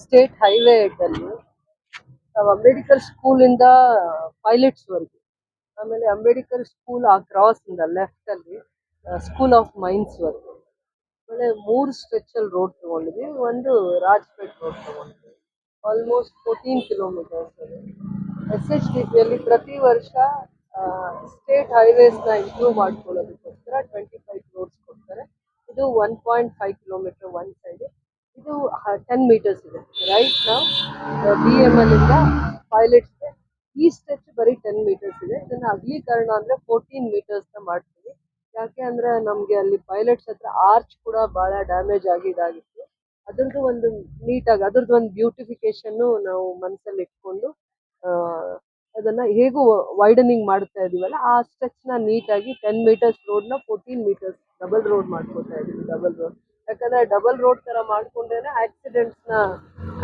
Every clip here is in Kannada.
ಸ್ಟೇಟ್ ಹೈವೇ ಅಲ್ಲಿ ನಾವು ಅಂಬೇಡ್ಕರ್ ಸ್ಕೂಲ್ ಇಂದ ಪೈಲಟ್ಸ್ ವರೆಗೂ, ಆಮೇಲೆ ಅಂಬೇಡ್ಕರ್ ಸ್ಕೂಲ್ ಆ ಕ್ರಾಸ್ ಇಂದ ಲೆಫ್ಟ್ ಅಲ್ಲಿ ಸ್ಕೂಲ್ ಆಫ್ ಮೈನ್ಸ್ ವರೆಗೂ, ಆಮೇಲೆ 3 ಸ್ಟ್ರೆಚ್ ಅಲ್ಲಿ ರೋಡ್ ತಗೊಂಡಿದ್ವಿ. ಒಂದು ರಾಜ್ಪೇಟ್ ರೋಡ್ ತಗೊಂಡಿದ್ವಿ, ಆಲ್ಮೋಸ್ಟ್ 14 ಕಿಲೋಮೀಟರ್ಸ್. SHDP ಪ್ರತಿ ವರ್ಷ ಸ್ಟೇಟ್ ಹೈವೇಸ್ನ ಇಂಪ್ರೂವ್ ಮಾಡ್ಕೊಳ್ಳೋದಕ್ಕೋಸ್ಕರ 25 ಕ್ರೋರ್ಸ್ ಕೊಡ್ತಾರೆ. ಇದು 1.5 ಕಿಲೋಮೀಟರ್ ಒನ್ ಸೈಡ್, ಇದು 10 ಮೀಟರ್ಸ್ ಇದೆ. ರೈಟ್ ನಾವು BML ಇಂದ ಪೈಲಟ್ಸ್ಗೆ ಈ ಸ್ಟ್ರೆಚ್ ಬರೀ 10 ಮೀಟರ್ಸ್ ಇದೆ. ಇದನ್ನ ಅಗಲೀಕರಣ ಅಂದ್ರೆ 14 ಮೀಟರ್ಸ್ ಮಾಡ್ತೀವಿ. ಯಾಕೆ ಅಂದ್ರೆ ನಮ್ಗೆ ಅಲ್ಲಿ ಪೈಲಟ್ಸ್ ಹತ್ರ ಆರ್ಚ್ ಕೂಡ ಬಹಳ ಡ್ಯಾಮೇಜ್ ಆಗಿ ಇದಾಗಿತ್ತು. ಅದ್ರದ್ದು ಒಂದು ನೀಟಾಗಿ ಅದ್ರದ್ದು ಒಂದು ಬ್ಯೂಟಿಫಿಕೇಶನ್ ನಾವು ಮನಸ್ಸಲ್ಲಿ ಇಟ್ಕೊಂಡು ಅದನ್ನ ಹೇಗೂ ವೈಡನಿಂಗ್ ಮಾಡ್ತಾ ಇದೀವಲ್ಲ, ಆ ಸ್ಟ್ರೆಚ್ ನ ನೀಟಾಗಿ 10 ಮೀಟರ್ಸ್ ರೋಡ್ ನ 14 ಮೀಟರ್ಸ್ ಡಬಲ್ ರೋಡ್ ಮಾಡ್ಕೊತಾ ಇದೀವಿ. ಡಬಲ್ ರೋಡ್ ಯಾಕಂದ್ರೆ ಡಬಲ್ ರೋಡ್ ತರ ಮಾಡ್ಕೊಂಡ್ರೇನೆ ಆಕ್ಸಿಡೆಂಟ್ಸ್ ನ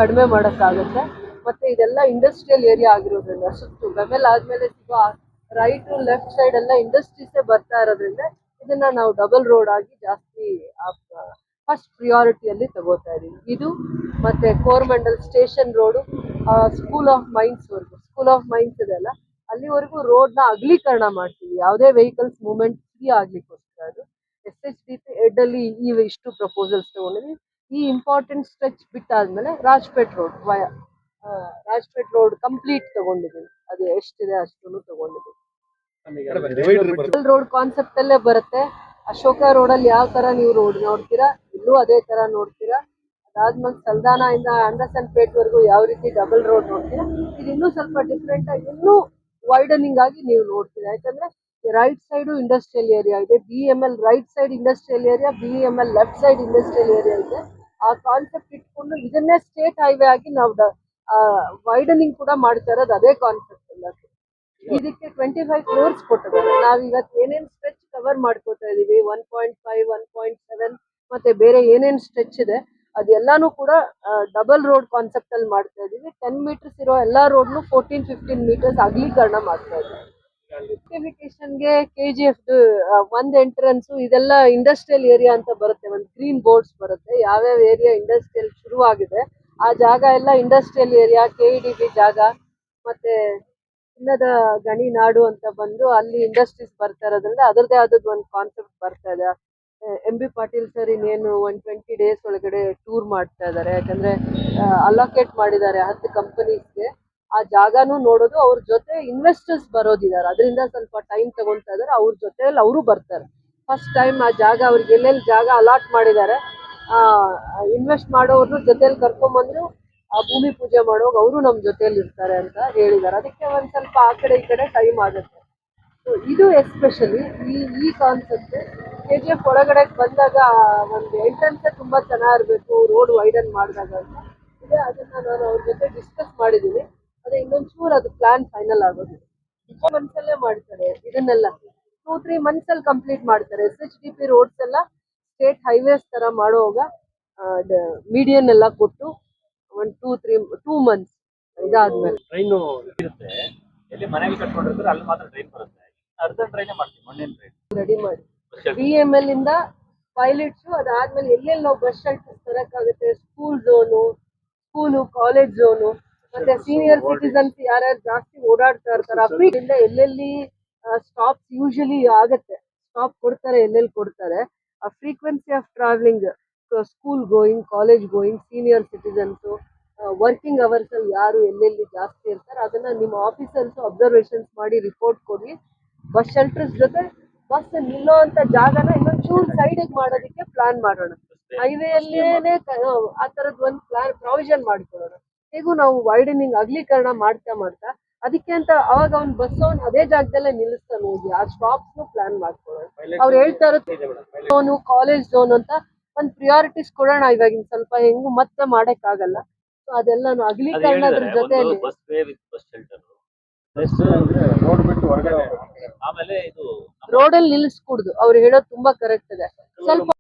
ಕಡಿಮೆ ಮಾಡಕ್ಕಾಗತ್ತೆ. ಮತ್ತೆ ಇದೆಲ್ಲ ಇಂಡಸ್ಟ್ರಿಯಲ್ ಏರಿಯಾ ಆಗಿರೋದ್ರಿಂದ ಸುತ್ತು ಗಮೆಲ್ ಆದ್ಮೇಲೆ ಸಿಗೋ ರೈಟ್ ಲೆಫ್ಟ್ ಸೈಡ್ ಎಲ್ಲ ಇಂಡಸ್ಟ್ರೀಸೇ ಬರ್ತಾ ಇರೋದ್ರಿಂದ ಇದನ್ನ ನಾವು ಡಬಲ್ ರೋಡ್ ಆಗಿ ಜಾಸ್ತಿ ಫಸ್ಟ್ ಪ್ರಿಯಾರಿಟಿಯಲ್ಲಿ ತಗೋತಾ ಇದೀವಿ. ಇದು ಮತ್ತೆ Coromandel station road, school of mains ವರ್ಗು, ಸ್ಕೂಲ್ ಆಫ್ ಮೈನ್ಸ್ ಇದೆಲ್ಲ ಅಲ್ಲಿವರೆಗೂ ರೋಡ್ ನ ಅಗಲೀಕರಣ ಮಾಡ್ತೀವಿ, ಯಾವುದೇ ವೆಹಿಕಲ್ಸ್ ಮೂವ್ಮೆಂಟ್ ಫ್ರೀ ಆಗ್ಲಿಕ್ಕೋಸ್ಕರ. ಅದು SHDP ಹೆಡ್ ಅಲ್ಲಿ ಇಷ್ಟು ಪ್ರಪೋಸಲ್ಸ್ ತಗೊಂಡಿದ್ವಿ. ಈ ಇಂಪಾರ್ಟೆಂಟ್ ಸ್ಟ್ರೆಚ್ ಬಿಟ್ಟಾದ್ಮೇಲೆ ರಾಜ್ಪೇಟ್ ರೋಡ್ ಕಂಪ್ಲೀಟ್ ತಗೊಂಡಿದ್ದೀವಿ. ಅದು ಎಷ್ಟಿದೆ ಅಷ್ಟು ತಗೊಂಡಿದ್ದೀವಿ. ರೋಡ್ ಕಾನ್ಸೆಪ್ಟ್ ಅಲ್ಲೇ ಬರುತ್ತೆ. ಅಶೋಕ ರೋಡ್ ಅಲ್ಲಿ ಯಾವ ತರ ನೀವು ರೋಡ್ ನೋಡ್ತೀರಾ, ಇಲ್ಲೂ ಅದೇ ತರ ನೋಡ್ತೀರಾ. ಅದಾದ್ಮೇಲೆ ಸಲ್ದಾನ ಇಂದ ಅಂಡರ್ಸನ್ ಪೇಟ್ ವರೆಗೂ ಯಾವ ರೀತಿ ಡಬಲ್ ರೋಡ್ ನೋಡ್ತೀರಾ, ಇದು ಇನ್ನೂ ಸ್ವಲ್ಪ ಡಿಫ್ರೆಂಟ್ ಆಗಿ ಇನ್ನೂ ವೈಡನಿಂಗ್ ಆಗಿ ನೀವು ನೋಡ್ತೀರಾ. ಯಾಕಂದ್ರೆ ರೈಟ್ ಸೈಡ್ ಇಂಡಸ್ಟ್ರಿಯಲ್ ಏರಿಯಾ ಇದೆ, BML right side industrial area, BML left side industrial area ಇದೆ. ಆ ಕಾನ್ಸೆಪ್ಟ್ ಇಟ್ಕೊಂಡು ಇದನ್ನೇ ಸ್ಟೇಟ್ ಹೈವೇ ಆಗಿ ನಾವು ವೈಡನಿಂಗ್ ಕೂಡ ಮಾಡ್ತಾ ಇರೋದು ಅದೇ ಕಾನ್ಸೆಪ್ಟ್ ಎಲ್ಲ. ಇದಕ್ಕೆ 25 ಕ್ರೋರ್ಸ್ ಕೊಟ್ಟಿದ್ದಾರೆ. ನಾವ್ ಇವತ್ತು ಏನೇನ್ ಸ್ಟ್ರೆಚ್ ಕವರ್ ಮಾಡ್ಕೋತಾ ಇದೀವಿ, 1.5, 1.7 ಮತ್ತೆ ಬೇರೆ ಏನೇನ್ ಸ್ಟ್ರೆಚ್ ಇದೆ ಅದೆಲ್ಲಾನು ಕೂಡ ಡಬಲ್ ರೋಡ್ ಕಾನ್ಸೆಪ್ಟ್ ಅಲ್ಲಿ ಮಾಡ್ತಾ ಇದೀವಿ. 10 ಮೀಟರ್ಸ್ ಇರೋ ಎಲ್ಲಾ ರೋಡ್ನು 14-15 ಮೀಟರ್ಸ್ ಅಗಲೀಕರಣ ಮಾಡ್ತಾ ಇದ್ದೀವಿ. ಗೆ KGF ಒಂದ್ ಎಂಟ್ರೆನ್ಸ್, ಇದೆಲ್ಲ ಇಂಡಸ್ಟ್ರಿಯಲ್ ಏರಿಯಾ ಅಂತ ಬರುತ್ತೆ. ಒಂದು ಗ್ರೀನ್ ಬೋರ್ಡ್ಸ್ ಬರುತ್ತೆ, ಯಾವ್ಯಾವ ಏರಿಯಾ ಇಂಡಸ್ಟ್ರಿಯಲ್ ಶುರುವಾಗಿದೆ ಆ ಜಾಗ ಎಲ್ಲ ಇಂಡಸ್ಟ್ರಿಯಲ್ ಏರಿಯಾ, KEDB ಜಾಗ, ಮತ್ತೆ ಚಿನ್ನದ ಗಣಿ ನಾಡು ಅಂತ ಬಂದು ಅಲ್ಲಿ ಇಂಡಸ್ಟ್ರೀಸ್ ಬರ್ತಾ ಇರೋದ್ರಿಂದ ಅದರದೇ ಆದದ್ದು ಒಂದು ಕಾನ್ಸೆಪ್ಟ್ ಬರ್ತಾ ಇದೆ. MB ಪಾಟೀಲ್ ಸರ್ ಇನ್ನೇನು 120 ಡೇಸ್ ಒಳಗಡೆ ಟೂರ್ ಮಾಡ್ತಾ ಇದ್ದಾರೆ. ಯಾಕಂದ್ರೆ ಅಲೋಕೇಟ್ ಮಾಡಿದ್ದಾರೆ 10 ಕಂಪನೀಸ್ಗೆ. ಆ ಜಾಗನೂ ನೋಡೋದು, ಅವ್ರ ಜೊತೆ ಇನ್ವೆಸ್ಟರ್ಸ್ ಬರೋದಿದ್ದಾರೆ, ಅದರಿಂದ ಸ್ವಲ್ಪ ಟೈಮ್ ತಗೊಂತಾ ಇದಾರೆ. ಅವ್ರ ಜೊತೆಯಲ್ಲಿ ಅವರು ಬರ್ತಾರೆ. ಫಸ್ಟ್ ಟೈಮ್ ಆ ಜಾಗ ಅವ್ರಿಗೆ ಎಲ್ಲೆಲ್ಲಿ ಜಾಗ ಅಲಾಟ್ ಮಾಡಿದ್ದಾರೆ ಇನ್ವೆಸ್ಟ್ ಮಾಡೋರ್ನು ಜೊತೆಲಿ ಕರ್ಕೊಂಡ್ಬಂದ್ರು ಆ ಭೂಮಿ ಪೂಜೆ ಮಾಡೋವಾಗ ಅವರು ನಮ್ಮ ಜೊತೆಯಲ್ಲಿ ಇರ್ತಾರೆ ಅಂತ ಹೇಳಿದ್ದಾರೆ. ಅದಕ್ಕೆ ಒಂದ್ ಸ್ವಲ್ಪ ಆ ಕಡೆ ಈ ಕಡೆ ಟೈಮ್ ಆಗುತ್ತೆ. ಇದು ಎಸ್ಪೆಷಲಿ ಈ ಕಾನ್ಸೆಪ್ಟ್ KGF ಒಳಗಡೆ ಬಂದಾಗ ಒಂದು ಎಂಟ್ರೆನ್ಸ್ ತುಂಬಾ ಚೆನ್ನಾಗಿರ್ಬೇಕು ರೋಡ್ ವೈಡನ್ ಮಾಡಿದಾಗ ಅಂತ ಇದೆ. ಅದನ್ನ ನಾನು ಅವ್ರ ಜೊತೆ ಡಿಸ್ಕಸ್ ಮಾಡಿದ್ದೀನಿ. ಅದೇ ಇನ್ನೊಂಚೂರು ಅದು ಪ್ಲಾನ್ ಫೈನಲ್ ಆಗೋದು ಮಂತ್ಸಲ್ಲೇ ಮಾಡ್ತಾರೆ. ಇದನ್ನೆಲ್ಲ 2-3 ಮಂತ್ಸ್ ಅಲ್ಲಿ ಕಂಪ್ಲೀಟ್ ಮಾಡ್ತಾರೆ. SHDP ರೋಡ್ಸ್ ಎಲ್ಲ ಸ್ಟೇಟ್ ಹೈವೇಸ್ ತರ ಮಾಡುವಾಗ ಮೀಡಿಯನ್ ಎಲ್ಲ ಕೊಟ್ಟು 2 ಮಂತ್ಸ್ ಇದಾದ್ಮೇಲೆ ಟ್ರೈನ್ ಇರುತ್ತೆ. ಎಲ್ಲಿ ಮನೆಗೆ ಕಟ್ಕೊಂಡಿರ್ತಾರೆ ಅಲ್ಲಿ ಮಾತ್ರ ಟ್ರೈನ್ ಬರುತ್ತೆ. ಅರ್ಧ ಟ್ರೈನೇ ಮಾಡ್ತೀವಿ, ಮಣ್ಣಿನ ಟ್ರೈನ್ ರೆಡಿ ಮಾಡಿ BML ಇಂದ ಪೈಲಟ್ಸ್. ಅದಾದ್ಮೇಲೆ ಎಲ್ಲೆಲ್ಲಿ ನಾವು ಬಸ್ ಶೆಲ್ಟರ್ಸ್ ತರಕಾಗುತ್ತೆ, ಸ್ಕೂಲು ಕಾಲೇಜ್ ಝೋನು, ಮತ್ತೆ ಸೀನಿಯರ್ ಸಿಟಿಸನ್ಸ್ ಯಾರ್ಯಾರು ಜಾಸ್ತಿ ಓಡಾಡ್ತಾ ಇರ್ತಾರೆ ಫ್ರೀಯಿಂದ ಎಲ್ಲೆಲ್ಲಿ ಸ್ಟಾಪ್ಸ್ ಯೂಶಲಿ ಆಗತ್ತೆ, ಸ್ಟಾಪ್ ಕೊಡ್ತಾರೆ, ಎಲ್ಲೆಲ್ಲಿ ಕೊಡ್ತಾರೆ. ಆ frequency of travelling, school going, college going, senior citizens, working hours ಅಲ್ಲಿ ಯಾರು ಎಲ್ಲೆಲ್ಲಿ ಜಾಸ್ತಿ ಇರ್ತಾರೆ ಅದನ್ನ ನಿಮ್ಮ ಆಫೀಸರ್ಸ್ ಅಬ್ಸರ್ವೇಷನ್ಸ್ ಮಾಡಿ ರಿಪೋರ್ಟ್ ಕೊಡಿ. ಬಸ್ ಶೆಲ್ಟರ್ಸ್ ಜೊತೆ ಬಸ್ ನಿಲ್ಲೋ ಅಂತ ಜಾಗನ ಇನ್ನೊಂಚೂರು ಸೈಡಿಗೆ ಮಾಡೋದಕ್ಕೆ ಪ್ಲಾನ್ ಮಾಡೋಣ. ಹೈವೇ ಅಲ್ಲೇನೆ ಆ ತರದ್ ಒಂದು ಪ್ಲಾನ್ ಪ್ರಾವಿಷನ್ ಮಾಡ್ಕೊಳ್ಳೋಣ. ಹೇಗೂ ನಾವು ವೈಡನಿಂಗ್ ಅಗಲೀಕರಣ ಮಾಡ್ತಾ ಅದಕ್ಕೆ ಅಂತ ಅವಾಗ ಅವ್ನ್ ಬಸ್ ಅದೇ ಜಾಗದಲ್ಲೇ ನಿಲ್ಲಿಸ್ತಾನೆ ಹೋಗಿ ಆ ಸ್ಟಾಪ್ಸ್ ಪ್ಲಾನ್ ಮಾಡ್ಕೊಳ್ಳೋಣ. ಅವ್ರು ಹೇಳ್ತಾ ಇರೋದು ಝೋನು, ಕಾಲೇಜ್ ಝೋನ್ ಅಂತ ಒಂದು ಪ್ರಿಯಾರಿಟೀಸ್ ಕೊಡೋಣ. ಇವಾಗಿನ ಸ್ವಲ್ಪ ಹೆಂಗು ಮತ್ತೆ ಮಾಡಕ್ ಆಗಲ್ಲ, ಅದೆಲ್ಲಾನು ಅಗಲೀಕರಣ ಅದ್ರ ಜೊತೆಯಲ್ಲಿ ರೋಡಲ್ಲಿ ನಿಲ್ಲಿಸ್ಕೂಡ್ದು. ಅವ್ರು ಹೇಳೋದು ತುಂಬಾ ಕರೆಕ್ಟ್ ಇದೆ. ಸ್ವಲ್ಪ